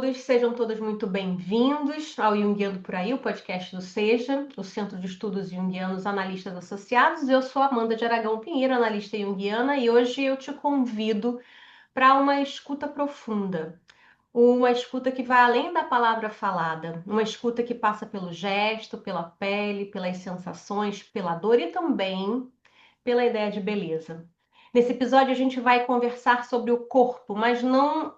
todos, sejam todos muito bem-vindos ao Jungiano por aí, o podcast do Seja, o Centro de Estudos Jungianos Analistas Associados. Eu sou Amanda de Aragão Pinheiro, analista junguiana, e hoje eu te convido para uma escuta profunda, uma escuta que vai além da palavra falada, uma escuta que passa pelo gesto, pela pele, pelas sensações, pela dor e também pela ideia de beleza. Nesse episódio, a gente vai conversar sobre o corpo, mas não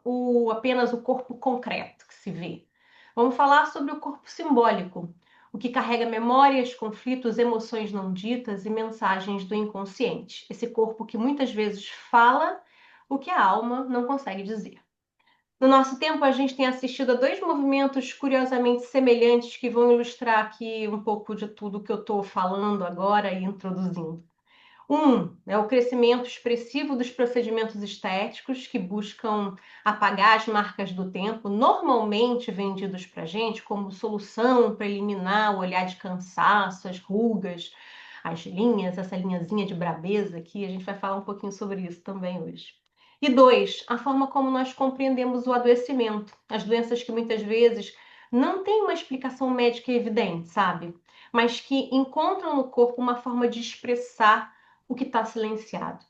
apenas o corpo concreto que se vê. Vamos falar sobre o corpo simbólico, o que carrega memórias, conflitos, emoções não ditas e mensagens do inconsciente. Esse corpo que muitas vezes fala o que a alma não consegue dizer. No nosso tempo, a gente tem assistido a dois movimentos curiosamente semelhantes que vão ilustrar aqui um pouco de tudo que eu estou falando agora e introduzindo. É o crescimento expressivo dos procedimentos estéticos que buscam apagar as marcas do tempo, normalmente vendidos para a gente como solução para eliminar o olhar de cansaço, as rugas, as linhas, essa linhazinha de brabeza aqui. A gente vai falar um pouquinho sobre isso também hoje. E dois, a forma como nós compreendemos o adoecimento, as doenças que muitas vezes não têm uma explicação médica evidente, sabe? Mas que encontram no corpo uma forma de expressar o que está silenciado.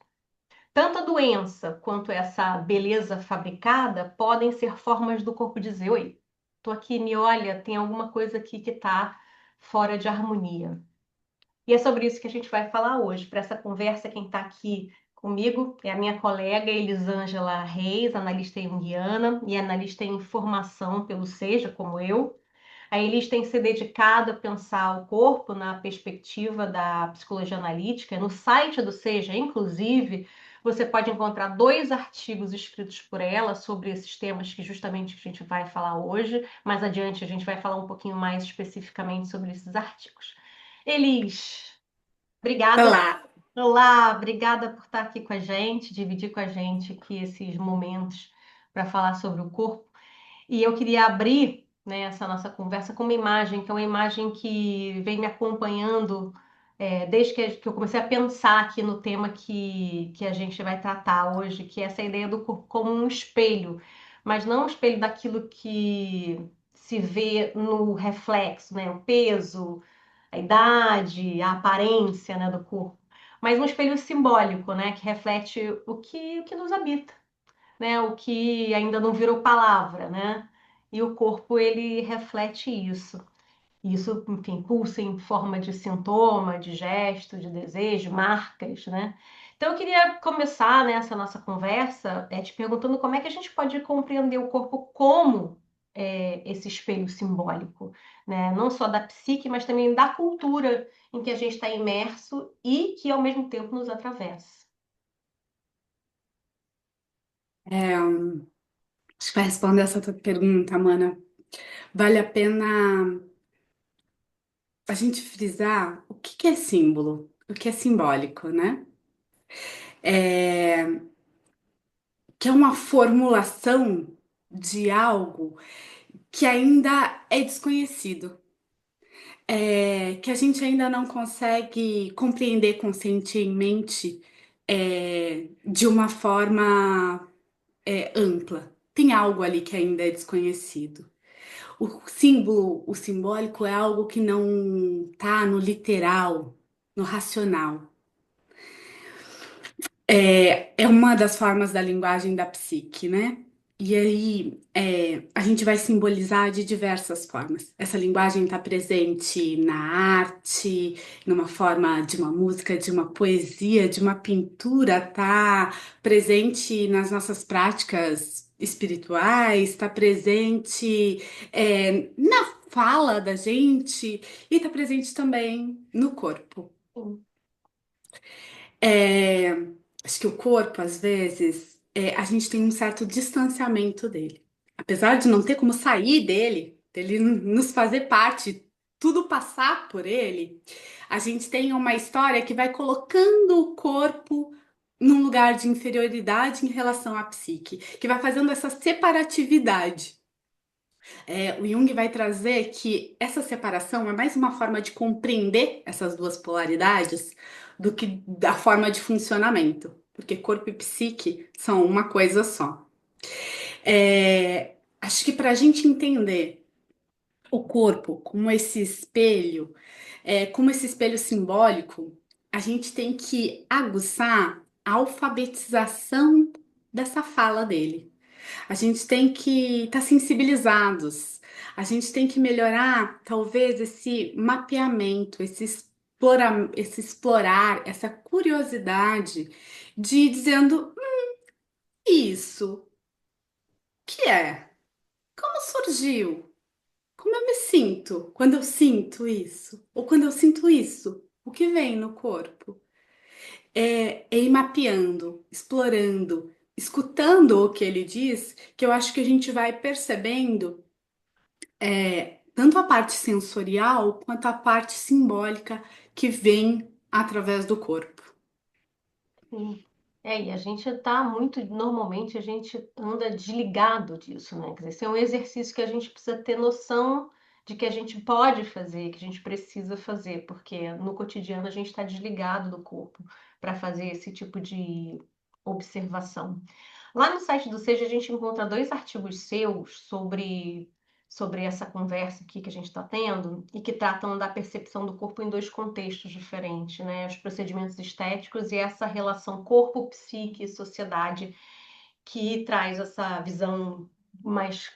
Tanto a doença quanto essa beleza fabricada podem ser formas do corpo dizer: oi, tô aqui, me olha, tem alguma coisa aqui que está fora de harmonia. E é sobre isso que a gente vai falar hoje. Para essa conversa, quem está aqui comigo é a minha colega Elisângela Reis, analista junguiana e analista em formação pelo Seja, como eu. A Elis tem se dedicado a pensar o corpo na perspectiva da psicologia analítica. No site do Seja, inclusive, você pode encontrar dois artigos escritos por ela sobre esses temas que justamente a gente vai falar hoje. Mais adiante a gente vai falar um pouquinho mais especificamente sobre esses artigos. Elis, obrigada. Olá. Olá, obrigada por estar aqui com a gente, dividir com a gente aqui esses momentos para falar sobre o corpo. E eu queria abrir, né, essa nossa conversa com uma imagem, que é uma imagem que vem me acompanhando desde que eu comecei a pensar aqui no tema que a gente vai tratar hoje, que é essa ideia do corpo como um espelho, mas não um espelho daquilo que se vê no reflexo, né, o peso, a idade, a aparência, né, do corpo, mas um espelho simbólico, né, que reflete o que nos habita, né? O que ainda não virou palavra, né? E o corpo ele reflete isso. Isso, enfim, pulsa em forma de sintoma, de gesto, de desejo, marcas, né? Então eu queria começar nessa nossa conversa te perguntando como é que a gente pode compreender o corpo como esse espelho simbólico, né? Não só da psique, mas também da cultura em que a gente está imerso e que ao mesmo tempo nos atravessa. Acho que para responder essa tua pergunta, Mana, vale a pena a gente frisar o que que é símbolo, o que é simbólico, né? É, que é uma formulação de algo que ainda é desconhecido, que a gente ainda não consegue compreender conscientemente, de uma forma, ampla. Tem algo ali que ainda é desconhecido. O símbolo, o simbólico é algo que não tá no literal, no racional. É uma das formas da linguagem da psique, né? E aí, a gente vai simbolizar de diversas formas. Essa linguagem está presente na arte, numa forma de uma música, de uma poesia, de uma pintura, está presente nas nossas práticas espirituais, está presente, na fala da gente e está presente também no corpo. Sim. É, acho que o corpo, às vezes, a gente tem um certo distanciamento dele. Apesar de não ter como sair dele, dele nos fazer parte, tudo passar por ele, a gente tem uma história que vai colocando o corpo num lugar de inferioridade em relação à psique, que vai fazendo essa separatividade. O Jung vai trazer que essa separação é mais uma forma de compreender essas duas polaridades do que da forma de funcionamento, porque corpo e psique são uma coisa só. Acho que para a gente entender o corpo como esse espelho simbólico, a gente tem que aguçar a alfabetização dessa fala dele. A gente tem que estar sensibilizados. A gente tem que melhorar, talvez, esse mapeamento, esse explorar, essa curiosidade de dizendo isso, que é? Como surgiu? Como eu me sinto quando eu sinto isso? Ou quando eu sinto isso? O que vem no corpo? É ir mapeando, explorando, escutando o que ele diz, que eu acho que a gente vai percebendo tanto a parte sensorial quanto a parte simbólica que vem através do corpo. Sim. E a gente tá muito, normalmente a gente anda desligado disso, né? Quer dizer, esse é um exercício que a gente precisa ter noção de que a gente pode fazer, que a gente precisa fazer, porque no cotidiano a gente está desligado do corpo para fazer esse tipo de observação. Lá no site do Seja a gente encontra dois artigos seus sobre essa conversa aqui que a gente está tendo e que tratam da percepção do corpo em dois contextos diferentes, né? Os procedimentos estéticos e essa relação corpo, psique e sociedade que traz essa visão mais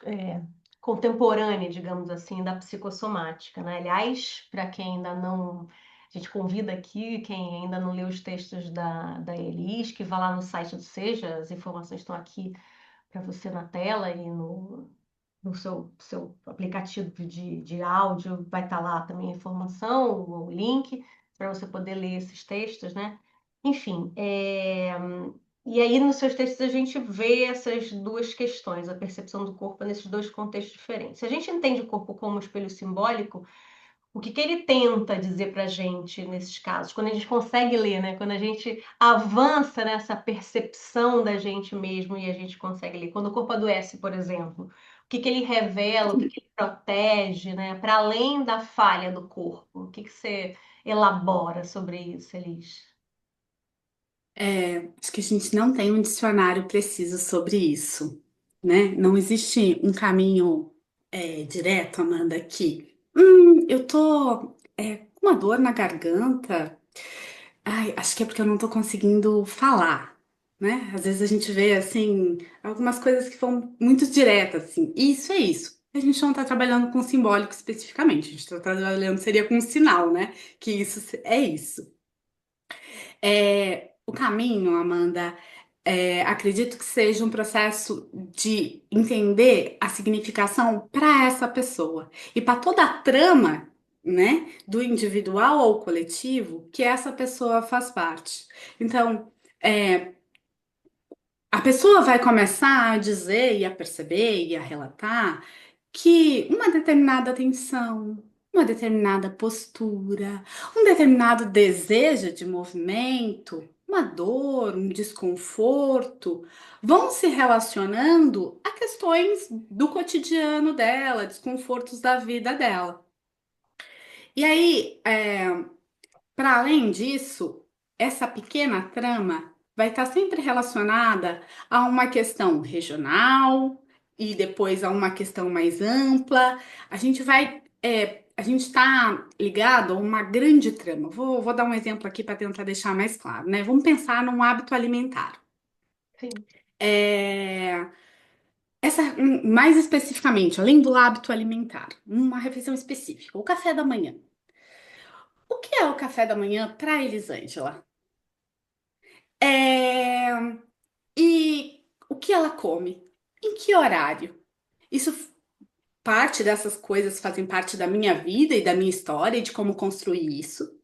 contemporânea, digamos assim, da psicossomática, né? Aliás, para quem ainda não. A gente convida aqui, quem ainda não leu os textos da Elis, que vá lá no site do Seja, as informações estão aqui para você na tela e no seu aplicativo de áudio, vai estar lá também a informação, o link, para você poder ler esses textos, né? Enfim, e aí nos seus textos a gente vê essas duas questões, a percepção do corpo nesses dois contextos diferentes. Se a gente entende o corpo como um espelho simbólico, o que que ele tenta dizer para a gente nesses casos? Quando a gente consegue ler, né? Quando a gente avança nessa percepção da gente mesmo e a gente consegue ler. Quando o corpo adoece, por exemplo, o que que ele revela, o que que ele protege, né? Para além da falha do corpo. O que que você elabora sobre isso, Elis? Acho que a gente não tem um dicionário preciso sobre isso, né? Não existe um caminho direto, Amanda, aqui. Eu tô com uma dor na garganta. Ai, acho que é porque eu não tô conseguindo falar, né? Às vezes a gente vê, assim, algumas coisas que vão muito diretas, assim. Isso é isso. A gente não tá trabalhando com simbólico especificamente, a gente tá trabalhando, seria com sinal, né? Que isso é isso. O caminho, Amanda, acredito que seja um processo de entender a significação para essa pessoa e para toda a trama, né, do individual ao coletivo que essa pessoa faz parte. Então, a pessoa vai começar a dizer e a perceber e a relatar que uma determinada atenção, uma determinada postura, um determinado desejo de movimento, uma dor, um desconforto, vão se relacionando a questões do cotidiano dela, desconfortos da vida dela. E aí, para além disso, essa pequena trama vai estar sempre relacionada a uma questão regional e depois a uma questão mais ampla. A gente está ligado a uma grande trama. Vou dar um exemplo aqui para tentar deixar mais claro, né? Vamos pensar num hábito alimentar. Sim, É, mais especificamente, além do hábito alimentar, uma refeição específica, o café da manhã. O que é o café da manhã para Elisângela? É, E o que ela come? Em que horário? Isso parte dessas coisas fazem parte da minha vida e da minha história e de como construir isso.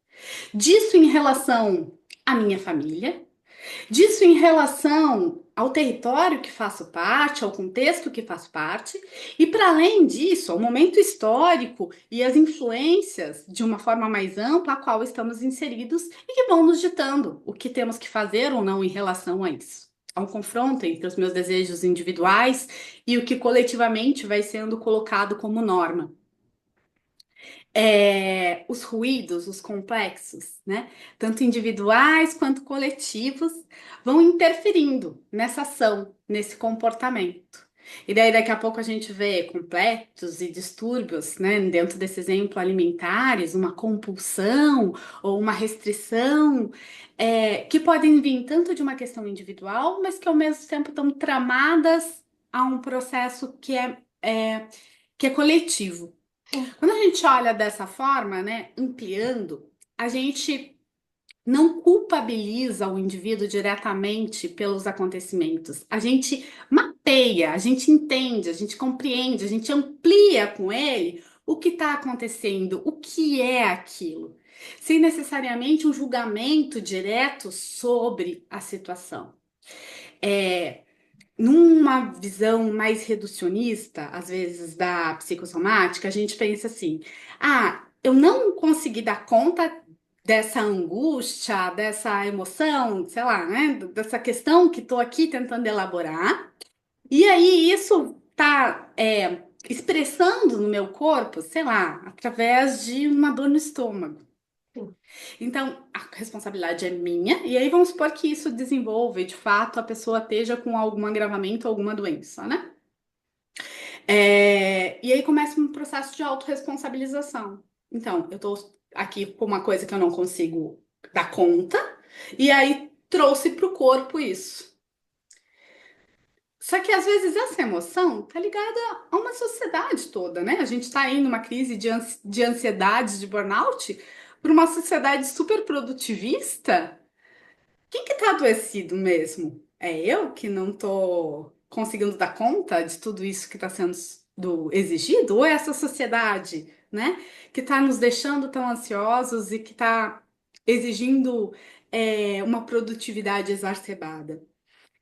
Disso em relação à minha família, disso em relação ao território que faço parte, ao contexto que faço parte, e para além disso, ao momento histórico e as influências de uma forma mais ampla a qual estamos inseridos e que vão nos ditando o que temos que fazer ou não em relação a isso. Há um confronto entre os meus desejos individuais e o que coletivamente vai sendo colocado como norma. Os ruídos, os complexos, né? Tanto individuais quanto coletivos, vão interferindo nessa ação, nesse comportamento. E daí daqui a pouco a gente vê completos e distúrbios, né, dentro desse exemplo alimentares, uma compulsão ou uma restrição, que podem vir tanto de uma questão individual, mas que ao mesmo tempo estão tramadas a um processo que é coletivo. Sim, Quando a gente olha dessa forma, né, ampliando, a gente não culpabiliza o indivíduo diretamente pelos acontecimentos. A gente mapeia, a gente entende, a gente compreende, a gente amplia com ele o que está acontecendo, o que é aquilo, sem necessariamente um julgamento direto sobre a situação. É, numa visão mais reducionista, às vezes, da psicossomática, a gente pensa assim: ah, eu não consegui dar conta dessa angústia, dessa emoção, sei lá, né? Dessa questão que estou aqui tentando elaborar, e aí isso tá expressando no meu corpo, sei lá, através de uma dor no estômago. sim. Então, a responsabilidade é minha, e aí vamos supor que isso desenvolva e de fato a pessoa esteja com algum agravamento, alguma doença, né? E aí começa um processo de autorresponsabilização. Então, eu tô aqui com uma coisa que eu não consigo dar conta, e aí trouxe para o corpo isso. Só que às vezes essa emoção tá ligada a uma sociedade toda, né? A gente tá aí numa crise de ansiedade, de burnout, para uma sociedade super produtivista. Quem que tá adoecido mesmo? É eu que não tô conseguindo dar conta de tudo isso que está sendo exigido? Ou é essa sociedade, né, que está nos deixando tão ansiosos e que está exigindo uma produtividade exacerbada?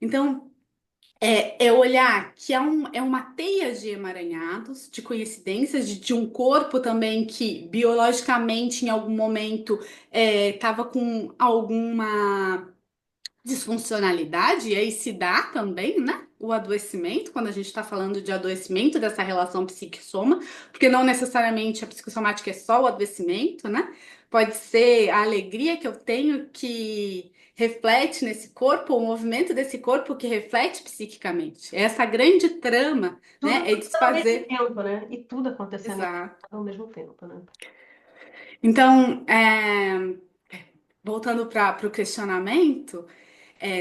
Então, é olhar que é uma teia de emaranhados, de coincidências, de um corpo também que biologicamente em algum momento estava com alguma disfuncionalidade, e aí se dá também, né? O adoecimento, quando a gente está falando de adoecimento dessa relação psique-soma, porque não necessariamente a psicossomática é só o adoecimento, né? Pode ser a alegria que eu tenho que reflete nesse corpo, o movimento desse corpo que reflete psiquicamente. É essa grande trama, Tudo né? É acontecendo ao mesmo desfazer. tempo, né? E tudo acontecendo Exato. ao mesmo tempo, né? Então, voltando para o questionamento.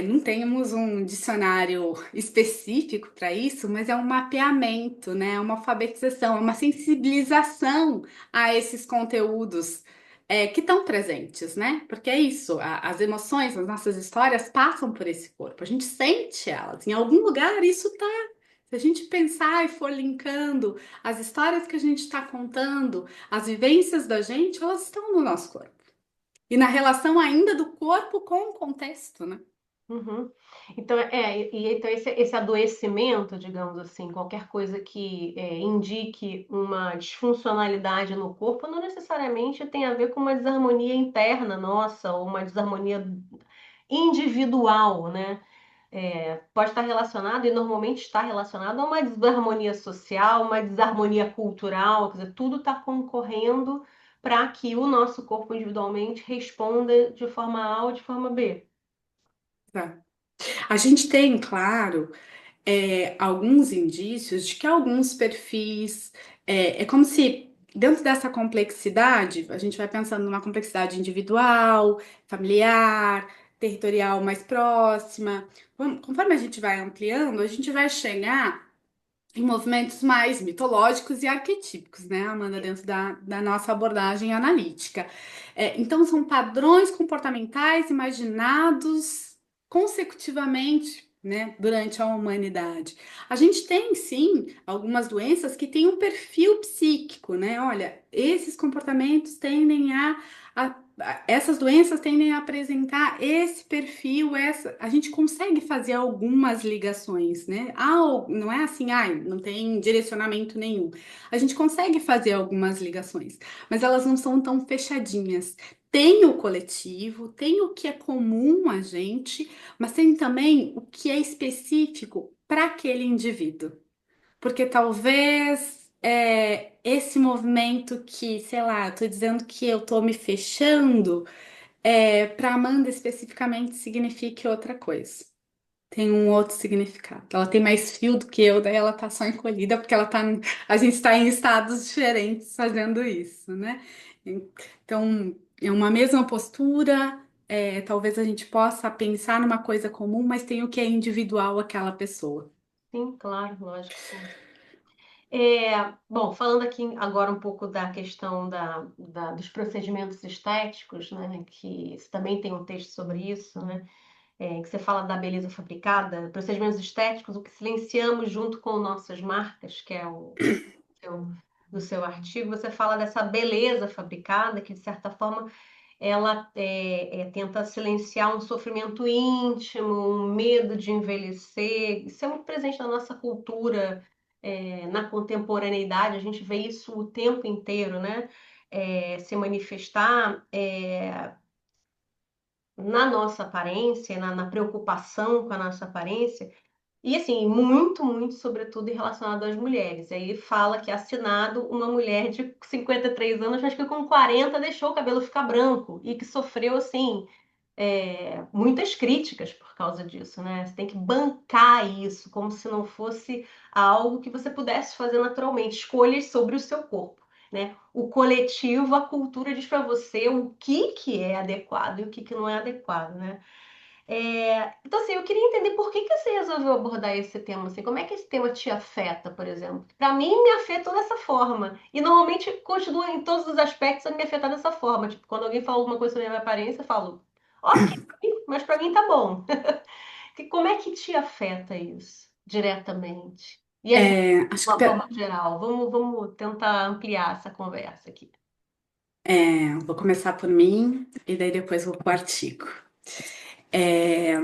Não temos um dicionário específico para isso, mas é um mapeamento, né? É uma alfabetização, é uma sensibilização a esses conteúdos que estão presentes, né? Porque é isso, as emoções, as nossas histórias passam por esse corpo, a gente sente elas, em algum lugar isso tá. Se a gente pensar e for linkando as histórias que a gente está contando, as vivências da gente, elas estão no nosso corpo. E na relação ainda do corpo com o contexto, né? Uhum. Então, então esse adoecimento, digamos assim, qualquer coisa que indique uma disfuncionalidade no corpo, não necessariamente tem a ver com uma desarmonia interna nossa ou uma desarmonia individual, né? Pode estar relacionado, e normalmente está relacionado a uma desarmonia social, uma desarmonia cultural, quer dizer, tudo está concorrendo para que o nosso corpo individualmente responda de forma A ou de forma B. Tá. A gente tem, claro, alguns indícios de que alguns perfis. É como se, dentro dessa complexidade, a gente vai pensando numa complexidade individual, familiar, territorial mais próxima. Conforme a gente vai ampliando, a gente vai chegar em movimentos mais mitológicos e arquetípicos, né, Amanda, dentro da nossa abordagem analítica. Então, são padrões comportamentais imaginados consecutivamente, né, durante a humanidade. A gente tem, sim, algumas doenças que têm um perfil psíquico, né? Olha, esses comportamentos tendem essas doenças tendem a apresentar esse perfil, a gente consegue fazer algumas ligações, né? Não é assim, não tem direcionamento nenhum. A gente consegue fazer algumas ligações, mas elas não são tão fechadinhas. Tem o coletivo, tem o que é comum a gente, mas tem também o que é específico para aquele indivíduo. Porque talvez esse movimento que, sei lá, eu tô dizendo que eu tô me fechando, para Amanda especificamente signifique outra coisa. tem um outro significado. Ela tem mais fio do que eu, daí ela tá só encolhida, porque a gente está em estados diferentes fazendo isso, né? Então, é uma mesma postura, talvez a gente possa pensar numa coisa comum, mas tem o que é individual àquela pessoa. Sim, claro, lógico, sim. Bom, falando aqui agora um pouco da questão dos procedimentos estéticos, né, que você também tem um texto sobre isso, né, que você fala da beleza fabricada, procedimentos estéticos, o que silenciamos junto com nossas marcas, que é seu, do seu artigo, você fala dessa beleza fabricada, que de certa forma ela tenta silenciar um sofrimento íntimo, um medo de envelhecer. Isso é muito presente na nossa cultura, na contemporaneidade, a gente vê isso o tempo inteiro, né? Se manifestar na nossa aparência, na preocupação com a nossa aparência. E assim, muito, muito, sobretudo, relacionado às mulheres. Aí ele fala que é assinado uma mulher de 53 anos, acho que com 40 deixou o cabelo ficar branco e que sofreu, assim, muitas críticas por causa disso, né? Você tem que bancar isso, como se não fosse algo que você pudesse fazer naturalmente, escolhas sobre o seu corpo, né? O coletivo, a cultura diz para você o que que é adequado e o que que não é adequado, né? Então, assim, eu queria entender por que que você resolveu abordar esse tema, assim, como é que esse tema te afeta, por exemplo? Para mim, me afeta dessa forma, e normalmente continua em todos os aspectos a me afetar dessa forma, tipo, quando alguém fala alguma coisa sobre a minha aparência, eu falo, ok, mas para mim tá bom. Como é que te afeta isso, diretamente? E às vezes, Acho de uma que forma geral, vamos tentar ampliar essa conversa aqui. vou começar por mim e daí depois vou para o artigo. É,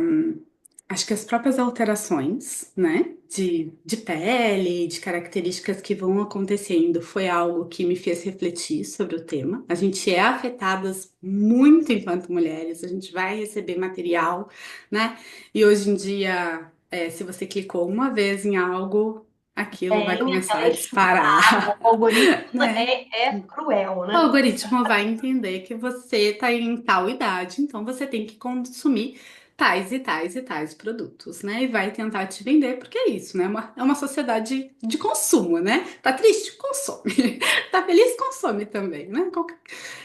Acho que as próprias alterações, né, de pele, de características que vão acontecendo, foi algo que me fez refletir sobre o tema. A gente é afetadas muito enquanto mulheres, a gente vai receber material, né? E hoje em dia, se você clicou uma vez em algo, aquilo vai Tem começar aquela a enxurrada, disparar, o algoritmo né? é cruel, O né? algoritmo vai entender que você está em tal idade, então você tem que consumir tais e tais e tais produtos, né? E vai tentar te vender, porque é isso, né? É uma sociedade de consumo, né? Tá triste? Consome. Tá feliz? Consome também, né?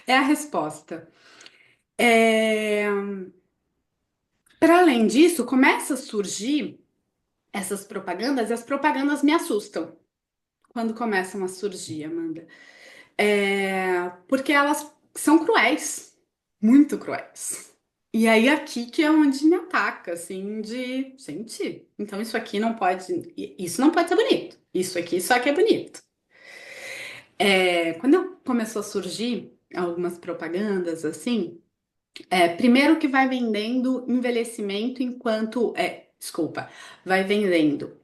É a resposta. É... Para além disso, começa a surgir essas propagandas, e as propagandas me assustam quando começam a surgir, Amanda. Porque elas são cruéis, muito cruéis. E aí aqui que é onde me ataca, assim, de, gente, então isso não pode ser bonito. Isso aqui só que é bonito. Quando começou a surgir algumas propagandas assim, primeiro que vai vendendo envelhecimento desculpa, vai vendendo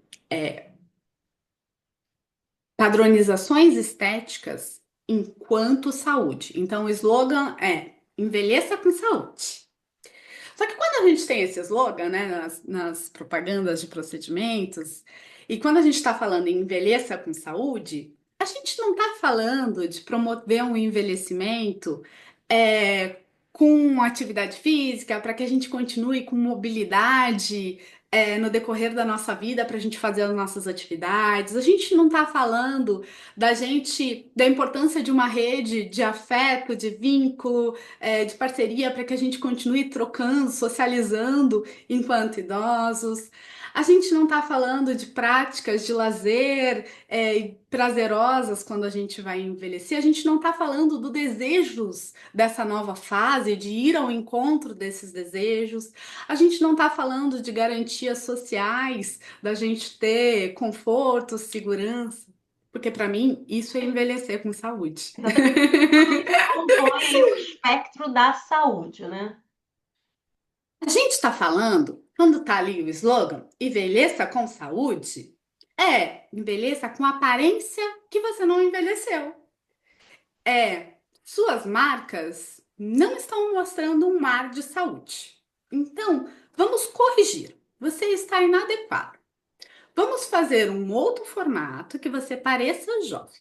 padronizações estéticas enquanto saúde. Então, o slogan é envelheça com saúde. Só que quando a gente tem esse slogan, né, nas propagandas de procedimentos, e quando a gente está falando em envelheça com saúde, a gente não está falando de promover um envelhecimento é, com atividade física, para que a gente continue com mobilidade no decorrer da nossa vida, para a gente fazer as nossas atividades. A gente não está falando da importância de uma rede de afeto, de vínculo, de parceria para que a gente continue trocando, socializando enquanto idosos. A gente não está falando de práticas de lazer prazerosas quando a gente vai envelhecer. A gente não está falando do desejos dessa nova fase, de ir ao encontro desses desejos. A gente não está falando de garantias sociais, da gente ter conforto, segurança. Porque para mim isso é envelhecer com saúde. Exatamente. Compõe o espectro da saúde, né? A gente está falando, quando está ali o slogan, envelheça com saúde, envelheça com aparência que você não envelheceu. Suas marcas não estão mostrando um mar de saúde. Então, vamos corrigir. Você está inadequado. Vamos fazer um outro formato que você pareça jovem.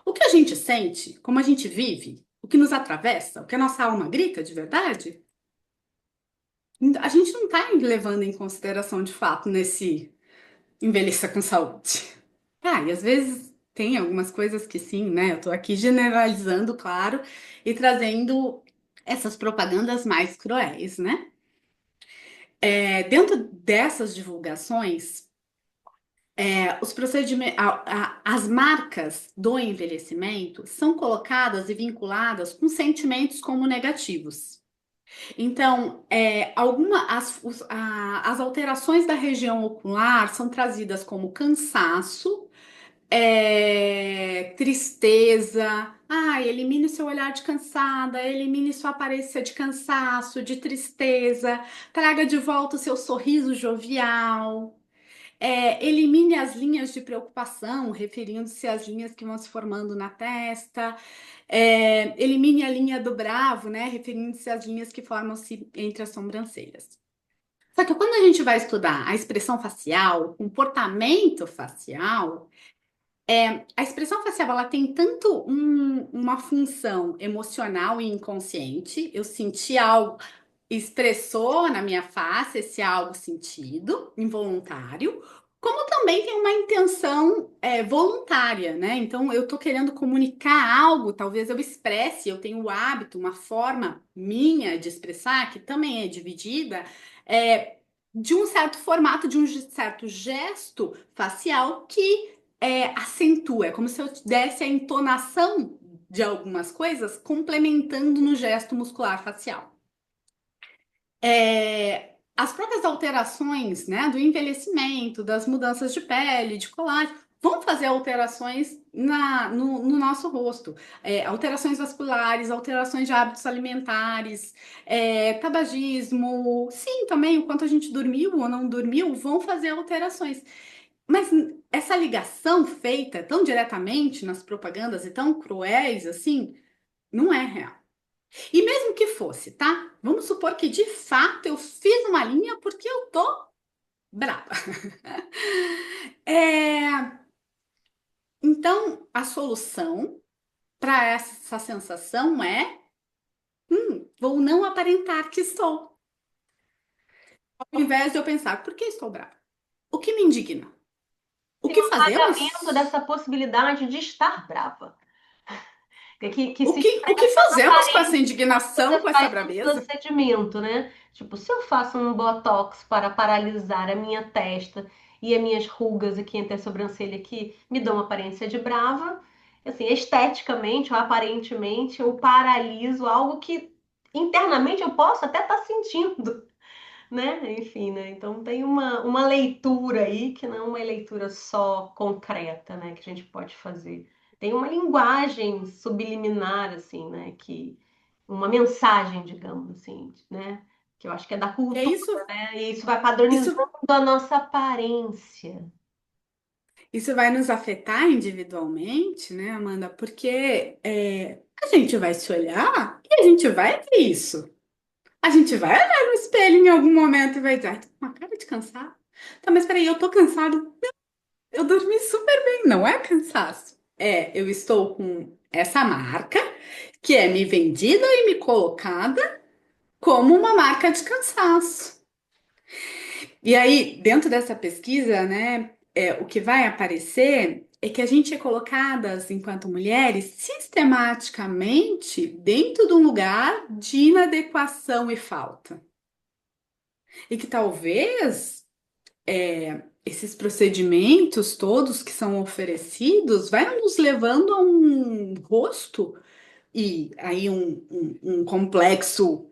O que a gente sente, como a gente vive, o que nos atravessa, o que a nossa alma grita de verdade, A gente não está levando em consideração de fato nesse envelhecer com saúde. Ah, e às vezes tem algumas coisas que sim, né? Eu tô aqui generalizando, claro, e trazendo essas propagandas mais cruéis, né? Dentro dessas divulgações, os procedimentos, as marcas do envelhecimento são colocadas e vinculadas com sentimentos como negativos. Então, as alterações da região ocular são trazidas como cansaço, tristeza. Elimine seu olhar de cansada, elimine sua aparência de cansaço, de tristeza, traga de volta o seu sorriso jovial. Elimine as linhas de preocupação, referindo-se às linhas que vão se formando na testa. Elimine a linha do bravo, né? Referindo-se às linhas que formam-se entre as sobrancelhas. Só que quando a gente vai estudar a expressão facial, o comportamento facial, a expressão facial ela tem tanto uma função emocional e inconsciente. Eu senti algo, expressou na minha face esse algo sentido, involuntário, como também tem uma intenção voluntária, né? Então eu tô querendo comunicar algo, talvez eu expresse, eu tenho o hábito, uma forma minha de expressar, que também é dividida, é, de um certo formato, de um certo gesto facial que acentua, é como se eu desse a entonação de algumas coisas complementando no gesto muscular facial. As próprias alterações, né, do envelhecimento, das mudanças de pele, de colágeno, vão fazer alterações no nosso rosto. Alterações vasculares, alterações de hábitos alimentares, tabagismo, sim, também o quanto a gente dormiu ou não dormiu, vão fazer alterações. Mas essa ligação feita tão diretamente nas propagandas e tão cruéis assim, não é real. E mesmo que fosse, tá? Vamos supor que de fato eu fiz uma linha porque eu tô brava. É, Então, a solução para essa sensação é: vou não aparentar que estou. Ao invés de eu pensar, por que estou brava? O que me indigna? O Tem que um apagamento fazemos? dessa possibilidade de estar brava. Que O se que, o que expressa na fazemos com essa aparência que indignação, você com essa faz um braveza? procedimento, né? Tipo, se eu faço um botox para paralisar a minha testa e as minhas rugas aqui entre a sobrancelha que me dão uma aparência de brava, assim, esteticamente ou aparentemente eu paraliso algo que internamente eu posso até estar sentindo, né? Enfim, né? Então tem uma leitura aí que não é uma leitura só concreta, né? Que a gente pode fazer. Tem uma linguagem subliminar, assim, né? Que uma mensagem, digamos assim, né? Que eu acho que é da É cultura, isso, né? E isso vai isso, padronizando a nossa aparência. isso vai nos afetar individualmente, né, Amanda? Porque a gente vai se olhar e a gente vai ver isso. A gente vai olhar no espelho em algum momento e vai dizer, tô com uma cara de cansado. Tá, mas peraí, eu tô cansado. Eu dormi super bem, não é cansaço. Eu estou com essa marca que é me vendida e me colocada como uma marca de cansaço. E aí, dentro dessa pesquisa, né, o que vai aparecer é que a gente é colocadas, enquanto mulheres, sistematicamente dentro de um lugar de inadequação e falta. E que talvez esses procedimentos todos que são oferecidos vai nos levando a um rosto e aí um complexo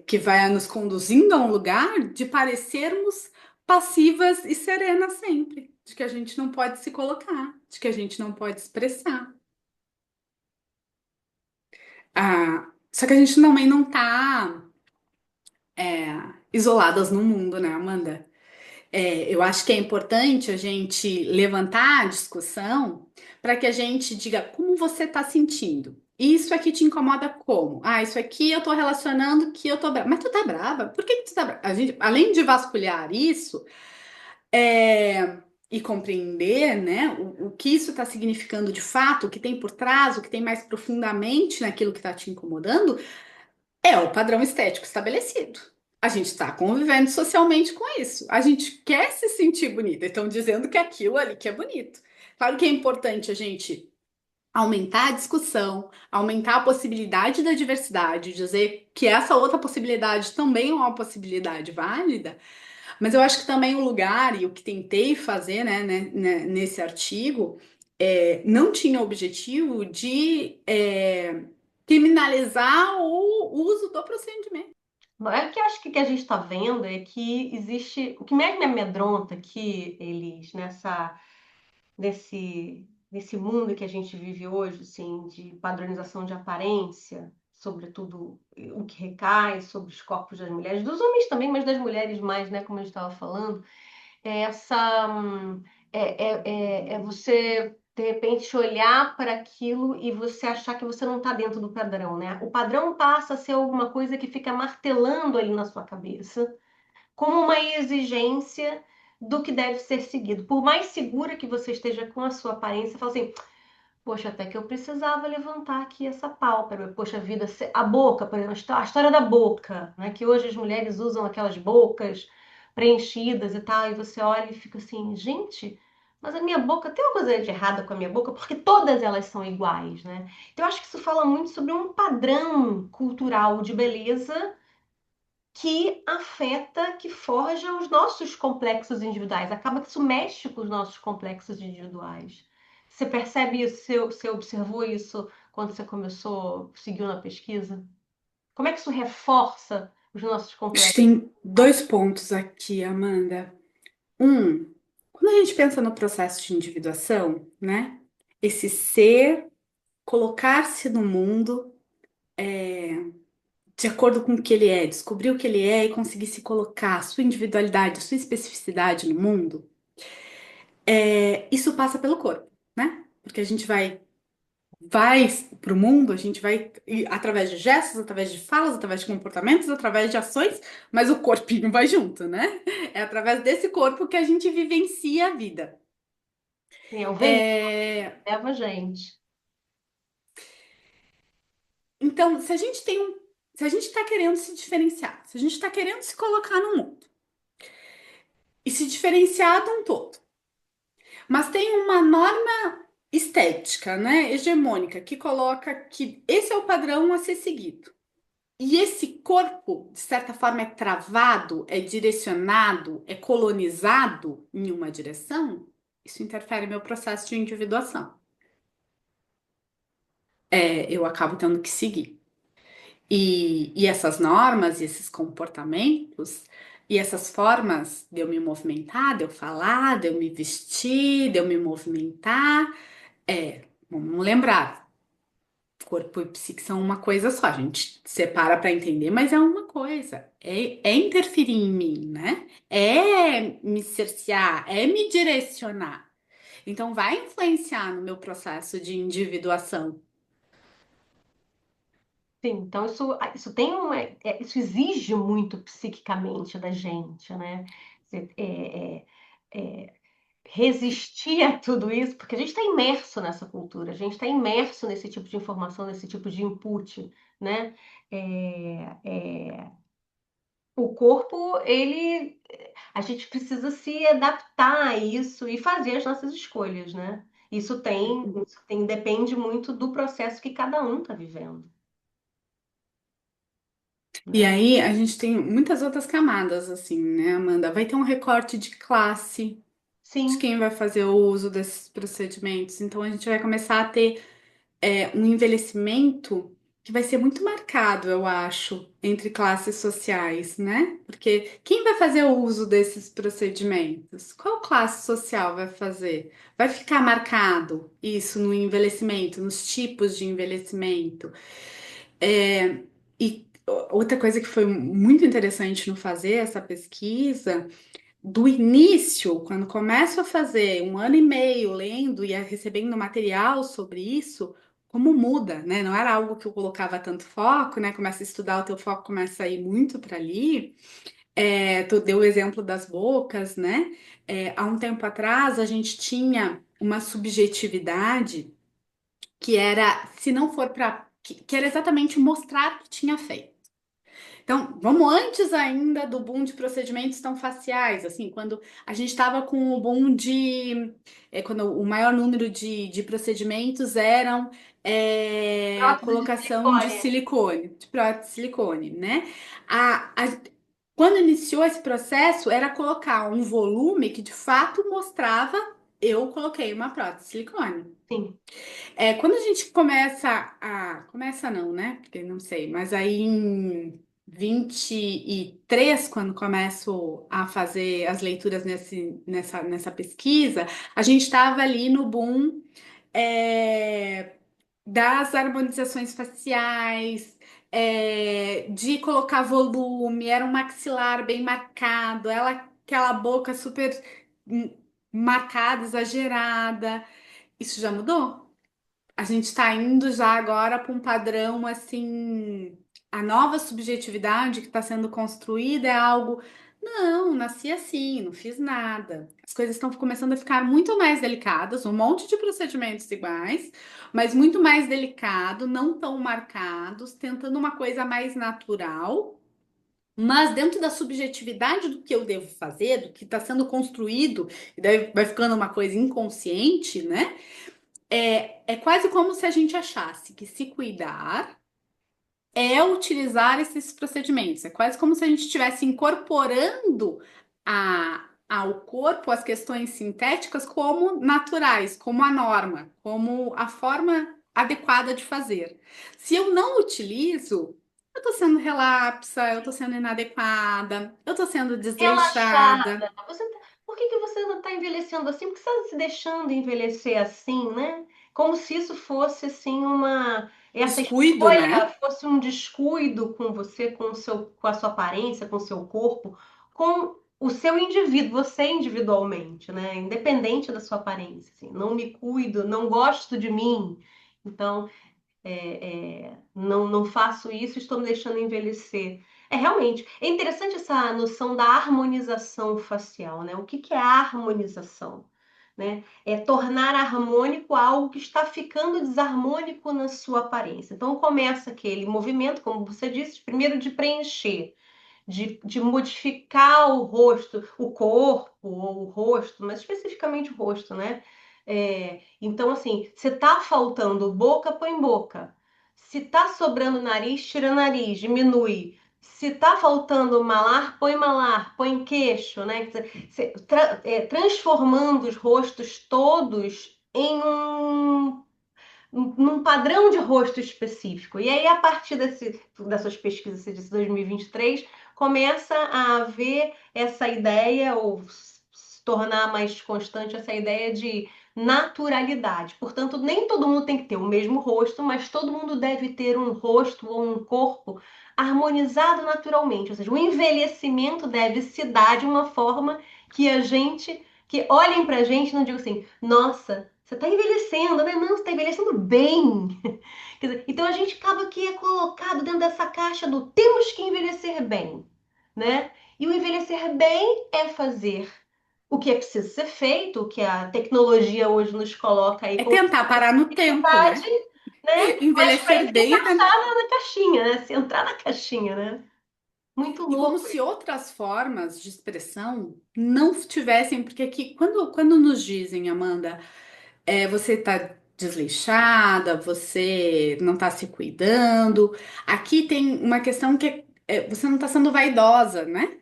que vai nos conduzindo a um lugar de parecermos passivas e serenas sempre, de que a gente não pode se colocar, de que a gente não pode expressar. Só que a gente também não está isoladas no mundo, né, Amanda? Eu acho que é importante a gente levantar a discussão para que a gente diga como você está sentindo. Isso aqui te incomoda como? Isso aqui eu tô relacionando que eu tô brava. Mas tu tá brava? Por que que tu tá brava? A gente, além de vasculhar isso, e compreender, né, o que isso está significando de fato, o que tem por trás, o que tem mais profundamente naquilo que está te incomodando, é o padrão estético estabelecido. a gente está convivendo socialmente com isso. A gente quer se sentir bonita. Estão dizendo que aquilo ali que é bonito. Claro que é importante a gente aumentar a discussão, aumentar a possibilidade da diversidade, dizer que essa outra possibilidade também é uma possibilidade válida, mas eu acho que também o lugar e o que tentei fazer, nesse artigo, não tinha o objetivo de criminalizar o uso do procedimento. É que eu acho que o que a gente está vendo é que existe. O que mais me amedronta que eles, nesse mundo que a gente vive hoje, assim, de padronização de aparência, sobretudo o que recai sobre os corpos das mulheres, dos homens também, mas das mulheres mais, né, como a gente estava falando, é essa. É você. De repente olhar para aquilo e você achar que você não está dentro do padrão, né? O padrão passa a ser alguma coisa que fica martelando ali na sua cabeça, como uma exigência do que deve ser seguido. Por mais segura que você esteja com a sua aparência, fala assim: poxa, até que eu precisava levantar aqui essa pálpebra. Poxa vida, a boca, por exemplo, a história da boca, né? Que hoje as mulheres usam aquelas bocas preenchidas e tal, e você olha e fica assim, gente, mas a minha boca tem uma coisa de errada com a minha boca, porque todas elas são iguais, né? Então, eu acho que isso fala muito sobre um padrão cultural de beleza que afeta, que forja os nossos complexos individuais. Acaba que isso mexe com os nossos complexos individuais. Você percebe isso? Você observou isso quando você começou, seguiu na pesquisa? Como é que isso reforça os nossos Acho que complexos? tem dois pontos aqui, Amanda. Um, quando a gente pensa no processo de individuação, né? Esse ser, colocar-se no mundo de acordo com o que ele é, descobrir o que ele é e conseguir se colocar, a sua individualidade, a sua especificidade no mundo, isso passa pelo corpo, né? Porque a gente vai para o mundo, a gente vai através de gestos, através de falas, através de comportamentos, através de ações, mas o corpinho vai junto, né? É através desse corpo que a gente vivencia a vida. É, o veículo É, leva a gente. Então, se a gente está querendo se diferenciar, se a gente está querendo se colocar no mundo e se diferenciar de um todo, mas tem uma norma estética, né, hegemônica, que coloca que esse é o padrão a ser seguido. E esse corpo, de certa forma, é travado, é direcionado, é colonizado em uma direção, isso interfere no meu processo de individuação. Eu acabo tendo que seguir. E essas normas e esses comportamentos e essas formas de eu me movimentar, de eu falar, de eu me vestir, de eu me movimentar, vamos lembrar, corpo e psique são uma coisa só, a gente separa para entender, mas é uma coisa, é interferir em mim, né? É me cercear, é me direcionar. Então vai influenciar no meu processo de individuação. Sim, então isso tem isso exige muito psiquicamente da gente, né? Você, resistir a tudo isso, porque a gente está imerso nessa cultura, a gente está imerso nesse tipo de informação, nesse tipo de input, né? É, é, o corpo, a gente precisa se adaptar a isso e fazer as nossas escolhas, né? Depende muito do processo que cada um está vivendo, E né? aí a gente tem muitas outras camadas, assim, né, Amanda? Vai ter um recorte de classe de Sim, quem vai fazer o uso desses procedimentos. Então a gente vai começar a ter um envelhecimento que vai ser muito marcado, eu acho, entre classes sociais, né? Porque quem vai fazer o uso desses procedimentos? Qual classe social vai fazer? Vai ficar marcado isso no envelhecimento, nos tipos de envelhecimento. E outra coisa que foi muito interessante no fazer essa pesquisa, do início, quando começo a fazer um ano e meio lendo e recebendo material sobre isso, como muda, né? Não era algo que eu colocava tanto foco, né? Começa a estudar, o teu foco começa a ir muito para ali. Tu deu o exemplo das bocas, né? Há um tempo atrás, a gente tinha uma subjetividade que era, se não for para, que era exatamente mostrar o que tinha feito. Então, vamos antes ainda do boom de procedimentos tão faciais, assim, quando a gente estava com o boom quando o maior número de procedimentos eram Prótese de colocação de silicone. silicone, de prótese de silicone, né? Quando iniciou esse processo, era colocar um volume que de fato mostrava eu coloquei uma prótese de silicone. Sim. Quando a gente começa a. Começa não, né? Porque não sei, mas aí em 23, quando começo a fazer as leituras nessa pesquisa, a gente estava ali no boom é, das harmonizações faciais, de colocar volume, era um maxilar bem marcado, aquela boca super hum, marcada, exagerada. Isso já mudou? A gente está indo já agora para um padrão assim, a nova subjetividade que está sendo construída é algo, não, nasci assim, não fiz nada. As coisas estão começando a ficar muito mais delicadas, um monte de procedimentos iguais, mas muito mais delicado, não tão marcados, tentando uma coisa mais natural. Mas dentro da subjetividade do que eu devo fazer, do que está sendo construído, e daí vai ficando uma coisa inconsciente, né? É quase como se a gente achasse que se cuidar é utilizar esses procedimentos. É quase como se a gente estivesse incorporando ao corpo as questões sintéticas como naturais, como a norma, como a forma adequada de fazer. Se eu não utilizo, eu estou sendo relapsa, eu estou sendo inadequada, eu estou sendo desleixada. Relaxada. Por que que você não está envelhecendo assim? Por que você está se deixando envelhecer assim, né? Como se isso fosse assim essa Descuido, escolha né? fosse um descuido com você, com a sua aparência, com o seu corpo, com o seu indivíduo, você individualmente, né? Independente da sua aparência, assim. Não me cuido, não gosto de mim. Então, não faço isso, estou me deixando envelhecer. Realmente, é interessante essa noção da harmonização facial, né? O que que é a harmonização? Né? É tornar harmônico algo que está ficando desarmônico na sua aparência. Então começa aquele movimento, como você disse, primeiro de preencher, de modificar o rosto, o corpo ou o rosto, mas especificamente o rosto, né? Então, assim, se tá faltando boca, põe boca. Se tá sobrando nariz, tira nariz, diminui. Se tá faltando malar, põe queixo, né? Transformando os rostos todos em num padrão de rosto específico. E aí, a partir dessas pesquisas, você disse 2023, começa a haver essa ideia, ou se tornar mais constante essa ideia de naturalidade. Portanto, nem todo mundo tem que ter o mesmo rosto, mas todo mundo deve ter um rosto ou um corpo harmonizado naturalmente. Ou seja, o envelhecimento deve se dar de uma forma que que olhem pra gente e não digam assim, nossa, você tá envelhecendo, né? Não, você tá envelhecendo bem. Quer dizer, então a gente acaba que é colocado dentro dessa caixa do temos que envelhecer bem, né? E o envelhecer bem é fazer o que é preciso ser feito, o que a tecnologia hoje nos coloca aí É como tentar parar no tempo, possibilidade, né? né? Mas para Envelhecer isso tem que bem é tentar. achar na caixinha, né? Se entrar na caixinha, né? Muito E como louco se isso. outras formas de expressão não tivessem, porque aqui, quando nos dizem, Amanda, você tá desleixada, você não tá se cuidando, aqui tem uma questão que você não tá sendo vaidosa, né?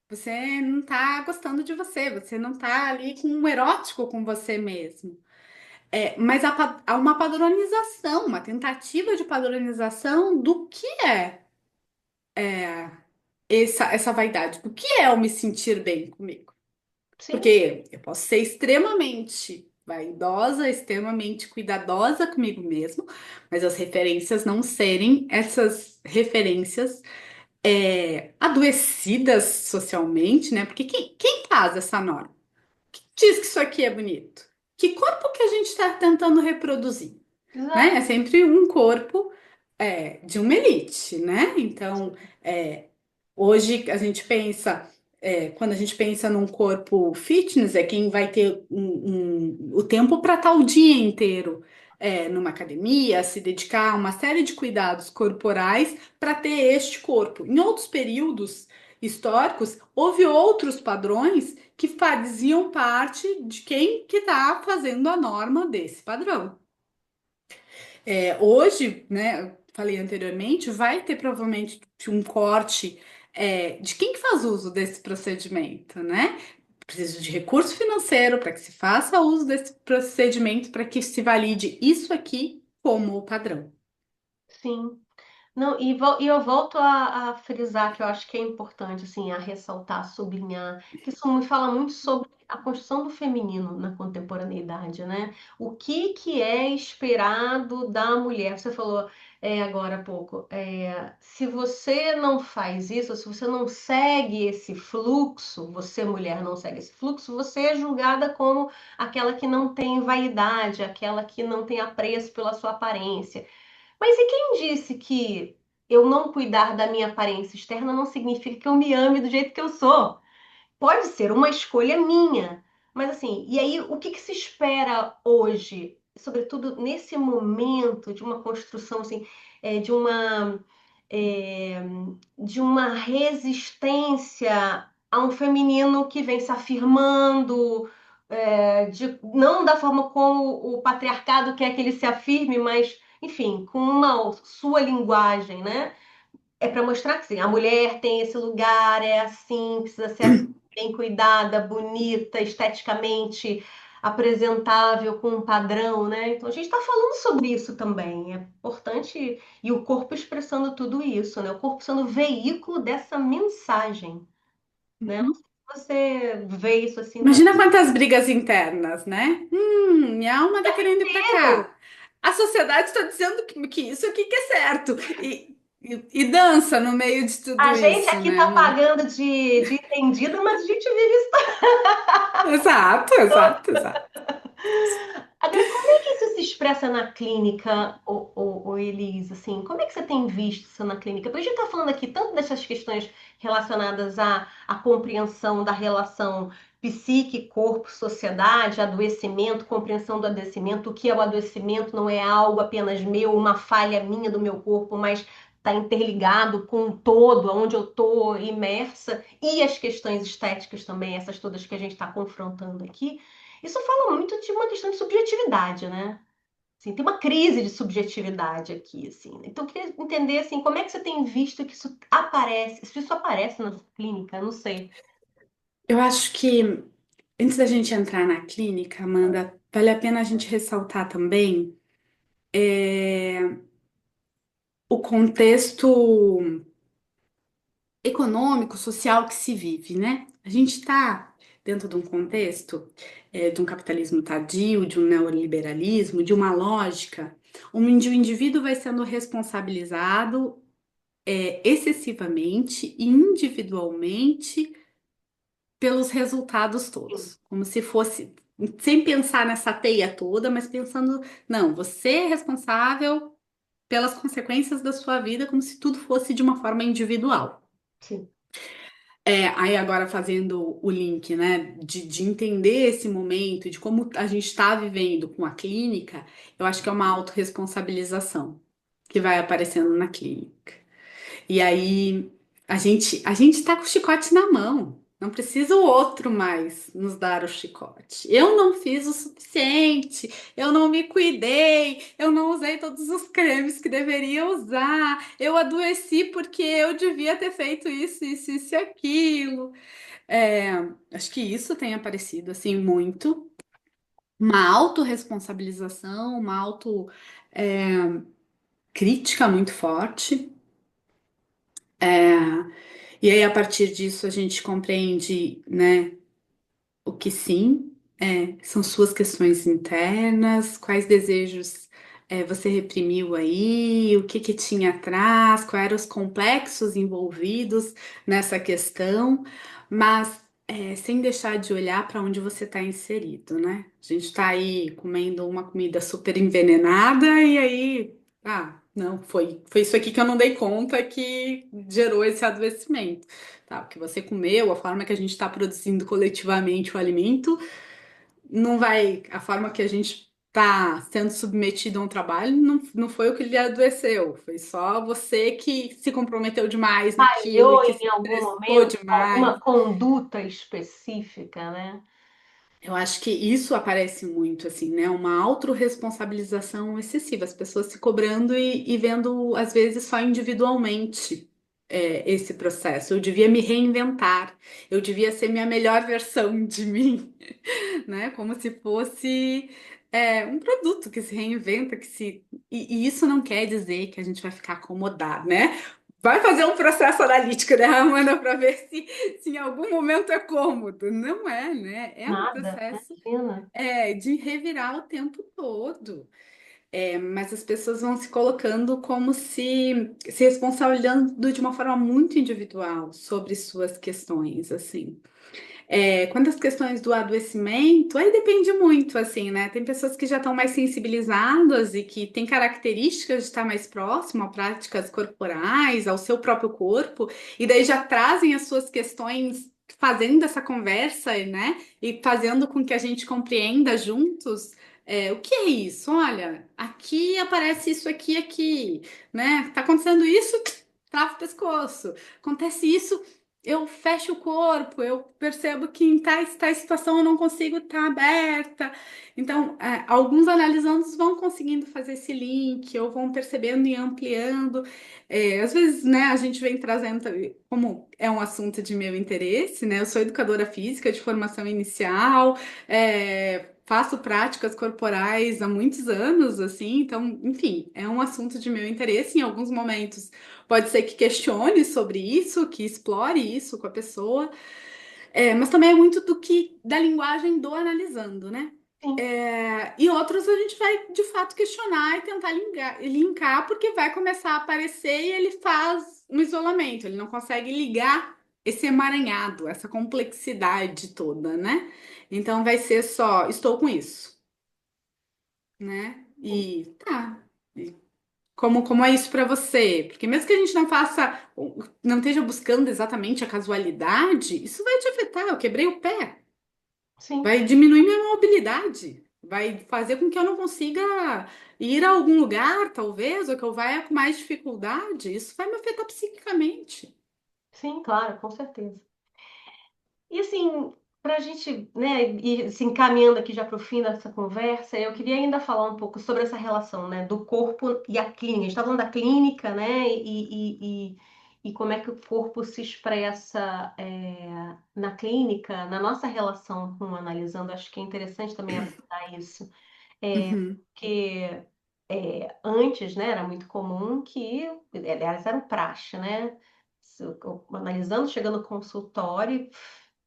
Você não tá gostando de você, você não tá ali com um erótico com você mesmo. Mas há uma padronização, uma tentativa de padronização do que é essa vaidade, do que é eu me sentir bem comigo. Sim, Porque eu posso ser extremamente vaidosa, extremamente cuidadosa comigo mesmo, mas as referências não serem essas referências adoecidas socialmente, né? Porque quem faz essa norma? Diz que isso aqui é bonito. Que corpo que a gente está tentando reproduzir? Né? É exato. sempre um corpo de uma elite, né? Então, é, hoje a gente pensa, quando a gente pensa num corpo fitness, é quem vai ter o tempo para estar o dia inteiro numa academia, se dedicar a uma série de cuidados corporais para ter este corpo. Em outros períodos históricos, houve outros padrões que faziam parte de quem que está fazendo a norma desse padrão. Hoje, né, eu falei anteriormente, vai ter provavelmente um corte de quem que faz uso desse procedimento, né? Precisa de recurso financeiro para que se faça uso desse procedimento para que se valide isso aqui como o padrão. Sim. Não, e eu volto a frisar que eu acho que é importante, assim, a ressaltar, sublinhar, que isso me fala muito sobre a construção do feminino na contemporaneidade, né? O que que é esperado da mulher? Você falou agora há pouco, se você não faz isso, se você não segue esse fluxo, você mulher não segue esse fluxo, você é julgada como aquela que não tem vaidade, aquela que não tem apreço pela sua aparência. Mas e quem disse que eu não cuidar da minha aparência externa não significa que eu me ame do jeito que eu sou? Pode ser uma escolha minha. Mas assim, e aí o que que se espera hoje, sobretudo nesse momento de uma construção assim, de é, de uma resistência a um feminino que vem se afirmando, não da forma como o patriarcado quer que ele se afirme, mas, enfim, com uma sua linguagem, né? É para mostrar que sim, a mulher tem esse lugar, é assim, precisa ser assim, bem cuidada, bonita, esteticamente apresentável, com um padrão, né? Então a gente está falando sobre isso também. É importante, e o corpo expressando tudo isso, né? O corpo sendo veículo dessa mensagem, né? Não Uhum. sei se você vê isso assim também. Imagina quantas brigas internas, né? Minha alma tá querendo ir para cá. A sociedade está dizendo que isso aqui que é certo. E dança no meio de A tudo gente isso, aqui né, tá mano? pagando de entendida, mas a gente vive isso. Exato, exato, exato. Agora, como é que isso se expressa na clínica, Elise? Assim, como é que você tem visto isso na clínica? Porque a gente está falando aqui tanto dessas questões relacionadas à compreensão da relação psique, corpo, sociedade, adoecimento, compreensão do adoecimento, o que é o adoecimento, não é algo apenas meu, uma falha minha do meu corpo, mas está interligado com o todo, onde eu estou imersa, e as questões estéticas também, essas todas que a gente está confrontando aqui. Isso fala muito de uma questão de subjetividade, né? Assim, tem uma crise de subjetividade aqui, assim. Então, eu queria entender, assim, como é que você tem visto que isso aparece, se isso aparece na clínica, não sei. Eu acho que antes da gente entrar na clínica, Amanda, vale a pena a gente ressaltar também o contexto econômico, social que se vive, né? A gente está dentro de um contexto de um capitalismo tardio, de um neoliberalismo, de uma lógica onde o indivíduo vai sendo responsabilizado excessivamente e individualmente pelos resultados Sim, todos, como se fosse sem pensar nessa teia toda, mas pensando, não, você é responsável pelas consequências da sua vida, como se tudo fosse de uma forma individual. sim, Aí agora fazendo o link, né, de entender esse momento, de como a gente está vivendo com a clínica, eu acho que é uma autorresponsabilização que vai aparecendo na clínica. E aí a gente tá com o chicote na mão. Não precisa o outro mais nos dar o chicote. Eu não fiz o suficiente, eu não me cuidei, eu não usei todos os cremes que deveria usar, eu adoeci porque eu devia ter feito isso e aquilo. É, acho que isso tem aparecido assim muito. Uma autorresponsabilização, uma auto, crítica muito forte. E aí, a partir disso, a gente compreende, né, o que sim, são suas questões internas, quais desejos você reprimiu aí, o que que tinha atrás, quais eram os complexos envolvidos nessa questão, mas sem deixar de olhar para onde você está inserido, né? A gente está aí comendo uma comida super envenenada e aí, não, foi isso aqui que eu não dei conta que gerou esse adoecimento. Tá, o que você comeu, a forma que a gente está produzindo coletivamente o alimento, não vai, a forma que a gente tá sendo submetido a um trabalho, não foi o que lhe adoeceu, foi só você que se comprometeu demais naquilo e Falhou que em se algum estressou momento, demais. alguma conduta específica, né? Eu acho que isso aparece muito, assim, né? Uma autorresponsabilização excessiva, as pessoas se cobrando e vendo, às vezes, só individualmente esse processo. Eu devia me reinventar, eu devia ser minha melhor versão de mim, né? Como se fosse um produto que se reinventa, e isso não quer dizer que a gente vai ficar acomodado, né? Vai fazer um processo analítico, né, Amanda, para ver se em algum momento é cômodo. Não é, né? É um Nada, processo imagina. de revirar o tempo todo. Mas as pessoas vão se colocando como se responsabilizando de uma forma muito individual sobre suas questões, assim. Quanto às questões do adoecimento, aí depende muito, assim, né? Tem pessoas que já estão mais sensibilizadas e que têm características de estar mais próximo a práticas corporais, ao seu próprio corpo, e daí já trazem as suas questões fazendo essa conversa, né? E fazendo com que a gente compreenda juntos. O que é isso? Olha, aqui aparece isso aqui, aqui, né? Tá acontecendo isso, trava o pescoço. Acontece isso, eu fecho o corpo, eu percebo que em tais situação eu não consigo estar aberta. Então, alguns analisandos vão conseguindo fazer esse link, ou vão percebendo e ampliando. Às vezes, né, a gente vem trazendo, como é um assunto de meu interesse, né? Eu sou educadora física de formação inicial, faço práticas corporais há muitos anos, assim, então, enfim, é um assunto de meu interesse. Em alguns momentos pode ser que questione sobre isso, que explore isso com a pessoa, mas também é muito da linguagem do analisando, né? Sim, E outros a gente vai de fato questionar e tentar linkar, porque vai começar a aparecer e ele faz um isolamento, ele não consegue ligar esse emaranhado, essa complexidade toda, né? Então vai ser só, estou com isso, né? E tá. Como é isso para você? Porque mesmo que a gente não faça, não esteja buscando exatamente a casualidade, isso vai te afetar. Eu quebrei o pé, sim, vai diminuir minha mobilidade, vai fazer com que eu não consiga ir a algum lugar, talvez, ou que eu vá com mais dificuldade. Isso vai me afetar psiquicamente. sim, claro, com certeza. E assim, para a gente, né, ir se encaminhando aqui já para o fim dessa conversa, eu queria ainda falar um pouco sobre essa relação, né, do corpo e a clínica. A gente está falando da clínica, né, e como é que o corpo se expressa na clínica, na nossa relação com o analisando. Acho que é interessante também abordar isso. Uhum. Porque antes, né, era muito comum que, aliás, era o praxe, né? Analisando, chegando no consultório,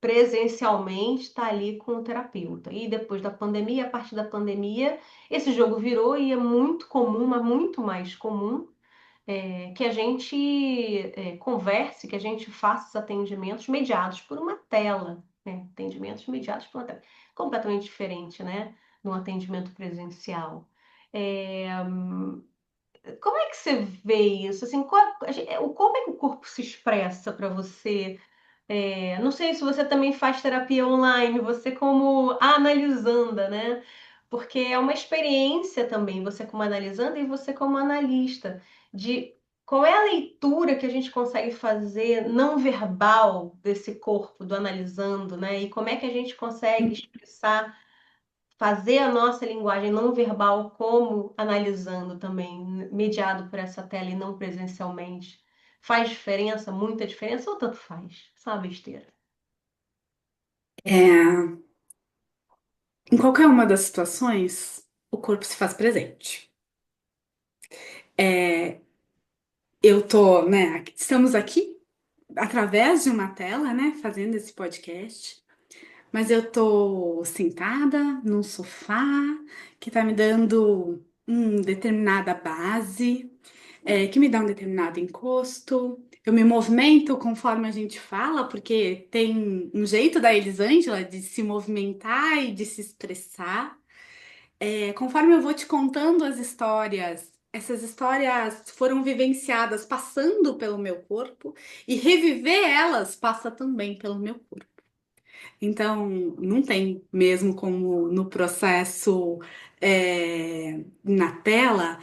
presencialmente, está ali com o terapeuta. E depois da pandemia, a partir da pandemia, esse jogo virou e é muito comum, mas muito mais comum, que a gente converse, que a gente faça os atendimentos mediados por uma tela, né? Atendimentos mediados por uma tela. Completamente diferente, né? No atendimento presencial. É, Como é que você vê isso? Assim, como é que o corpo se expressa para você? Não sei se você também faz terapia online, você como analisanda, né? Porque é uma experiência também, você como analisanda e você como analista, de qual é a leitura que a gente consegue fazer não verbal desse corpo do analisando, né? E como é que a gente consegue expressar, fazer a nossa linguagem não verbal como analisando também, mediado por essa tela e não presencialmente. Faz diferença, muita diferença, ou tanto faz? Isso é uma besteira. É, em qualquer uma das situações, o corpo se faz presente. É, né, estamos aqui através de uma tela, né, fazendo esse podcast. Mas eu tô sentada num sofá que tá me dando determinada base, que me dá um determinado encosto. Eu me movimento conforme a gente fala, porque tem um jeito da Elisângela de se movimentar e de se expressar. Conforme eu vou te contando as histórias, essas histórias foram vivenciadas passando pelo meu corpo, e reviver elas passa também pelo meu corpo. Então, não tem mesmo como no processo, na tela,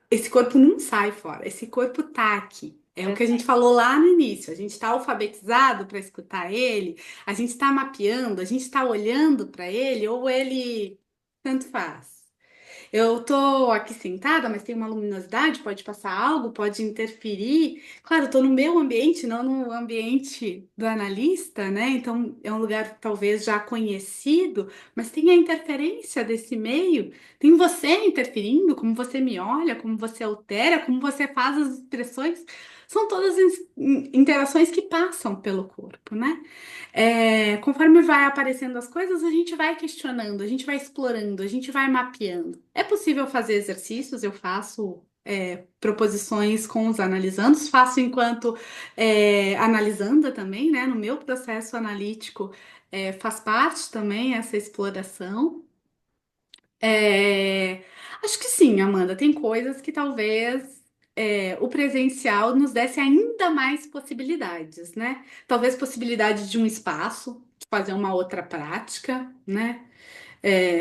esse corpo não sai fora, esse corpo tá aqui. É o que a gente falou lá no início. A gente está alfabetizado para escutar ele, a gente está mapeando, a gente está olhando para ele, ou ele tanto faz. Eu tô aqui sentada, mas tem uma luminosidade, pode passar algo, pode interferir. Claro, eu tô no meu ambiente, não no ambiente do analista, né? Então é um lugar talvez já conhecido, mas tem a interferência desse meio. Tem você interferindo, como você me olha, como você altera, como você faz as expressões. São todas interações que passam pelo corpo, né? Conforme vai aparecendo as coisas, a gente vai questionando, a gente vai explorando, a gente vai mapeando. É possível fazer exercícios, eu faço proposições com os analisandos, faço enquanto analisanda também, né? No meu processo analítico faz parte também essa exploração. É, Acho que sim, Amanda, tem coisas que talvez o presencial nos desse ainda mais possibilidades, né? Talvez possibilidade de um espaço, de fazer uma outra prática, né?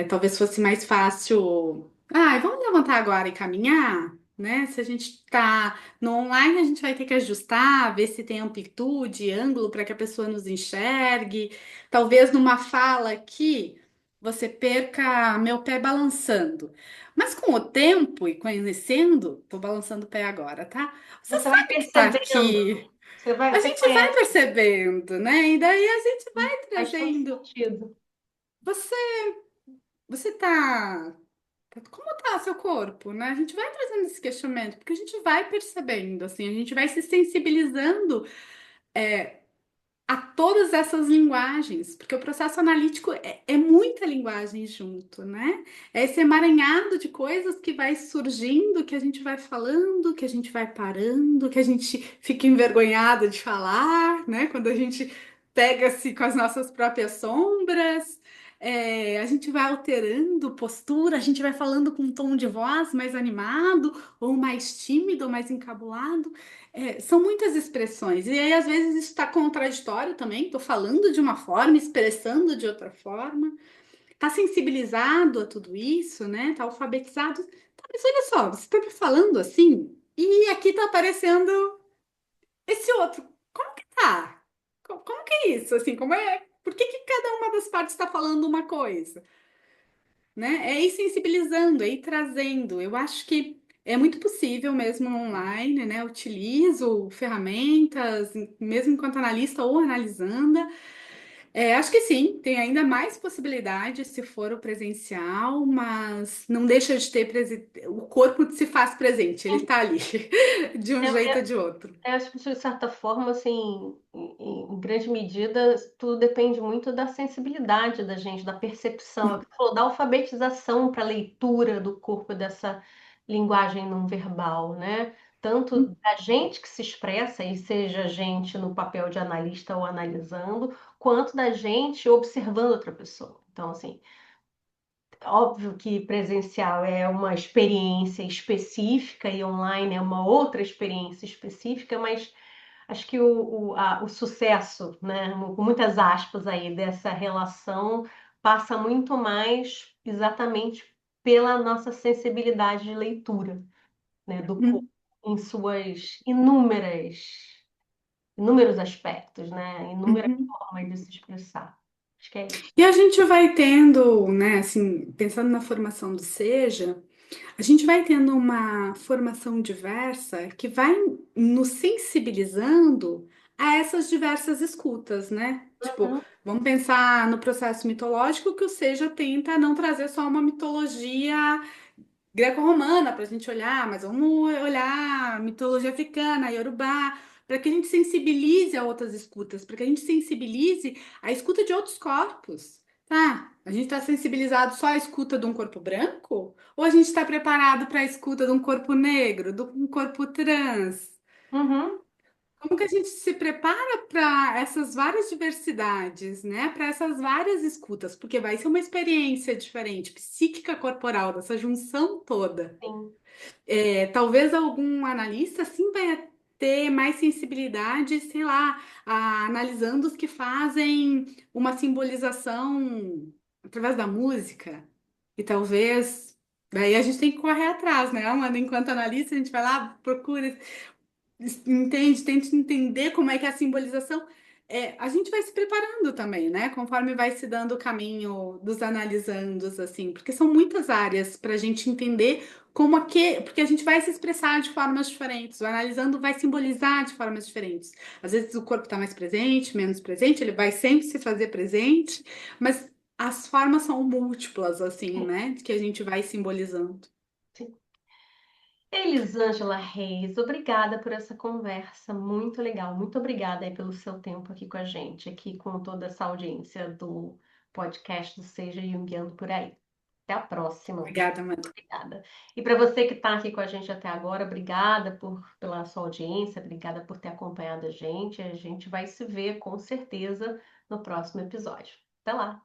Talvez fosse mais fácil. Ah, vamos levantar agora e caminhar, né? Se a gente tá no online, a gente vai ter que ajustar, ver se tem amplitude, ângulo para que a pessoa nos enxergue. Talvez numa fala aqui você perca meu pé balançando. Mas com o tempo e conhecendo, tô balançando o pé agora, tá? Você Você vai sabe que tá percebendo, aqui. A você gente vai conhece, percebendo, né? E daí a gente vai faz todo trazendo. sentido. Você, você tá. Como tá seu corpo, né? A gente vai trazendo esse questionamento, porque a gente vai percebendo, assim, a gente vai se sensibilizando a todas essas linguagens, porque o processo analítico é muita linguagem junto, né? É esse emaranhado de coisas que vai surgindo, que a gente vai falando, que a gente vai parando, que a gente fica envergonhado de falar, né? Quando a gente pega-se com as nossas próprias sombras. A gente vai alterando postura, a gente vai falando com um tom de voz mais animado, ou mais tímido, ou mais encabulado. São muitas expressões, e aí às vezes isso está contraditório também. Estou falando de uma forma, expressando de outra forma, está sensibilizado a tudo isso, né? Está alfabetizado. Tá, mas olha só, você está me falando assim, e aqui está aparecendo esse outro. Como que tá? Como que é isso? Assim, como é? Por que que cada uma das partes está falando uma coisa? Né? É ir sensibilizando, é ir trazendo. Eu acho que é muito possível mesmo no online, né? Eu utilizo ferramentas, mesmo enquanto analista ou analisanda. Acho que sim, tem ainda mais possibilidades se for o presencial, mas não deixa de ter o corpo se faz presente, ele tá ali, de um Eu, jeito ou eu, de outro. eu acho que, de certa forma, assim, em grande medida, tudo depende muito da sensibilidade da gente, da percepção. É o que você falou, da alfabetização para a leitura do corpo dessa linguagem não verbal, né? Tanto da gente que se expressa, e seja a gente no papel de analista ou analisando, quanto da gente observando outra pessoa. Então, assim, óbvio que presencial é uma experiência específica e online é uma outra experiência específica, mas acho que o sucesso, né, com muitas aspas aí, dessa relação passa muito mais exatamente pela nossa sensibilidade de leitura, né, do corpo em suas inúmeros aspectos, né, inúmeras Uhum. formas de se expressar. Acho que é isso. E a gente vai tendo, né, assim, pensando na formação do Seja, a gente vai tendo uma formação diversa que vai nos sensibilizando a essas diversas escutas, né? Tipo, Uhum, vamos pensar no processo mitológico que o Seja tenta não trazer só uma mitologia greco-romana para a gente olhar, mas vamos olhar mitologia africana, iorubá, para que a gente sensibilize a outras escutas, para que a gente sensibilize a escuta de outros corpos, tá? A gente está sensibilizado só à escuta de um corpo branco? Ou a gente está preparado para a escuta de um corpo negro, de um corpo trans? uhum, Como que a gente se prepara para essas várias diversidades, né? Para essas várias escutas? Porque vai ser uma experiência diferente, psíquica, corporal, dessa junção toda. sim. Talvez algum analista sim vai ter mais sensibilidade, sei lá, analisando os que fazem uma simbolização através da música. E talvez. Daí a gente tem que correr atrás, né, Amanda? Enquanto analista, a gente vai lá, procura, entende, tenta entender como é que é a simbolização. A gente vai se preparando também, né? Conforme vai se dando o caminho dos analisandos, assim, porque são muitas áreas para a gente entender como porque a gente vai se expressar de formas diferentes. O analisando vai simbolizar de formas diferentes. Às vezes o corpo está mais presente, menos presente, ele vai sempre se fazer presente, mas as formas são múltiplas, assim, Sim, né? Que a gente vai simbolizando. sim. Elisângela Reis, obrigada por essa conversa, muito legal. Muito obrigada aí pelo seu tempo aqui com a gente, aqui com toda essa audiência do podcast do Seja Junguiano por aí. Até a próxima. Obrigada, Amanda. Obrigada. E para você que está aqui com a gente até agora, obrigada pela sua audiência, obrigada por ter acompanhado a gente. A gente vai se ver com certeza no próximo episódio. Até lá!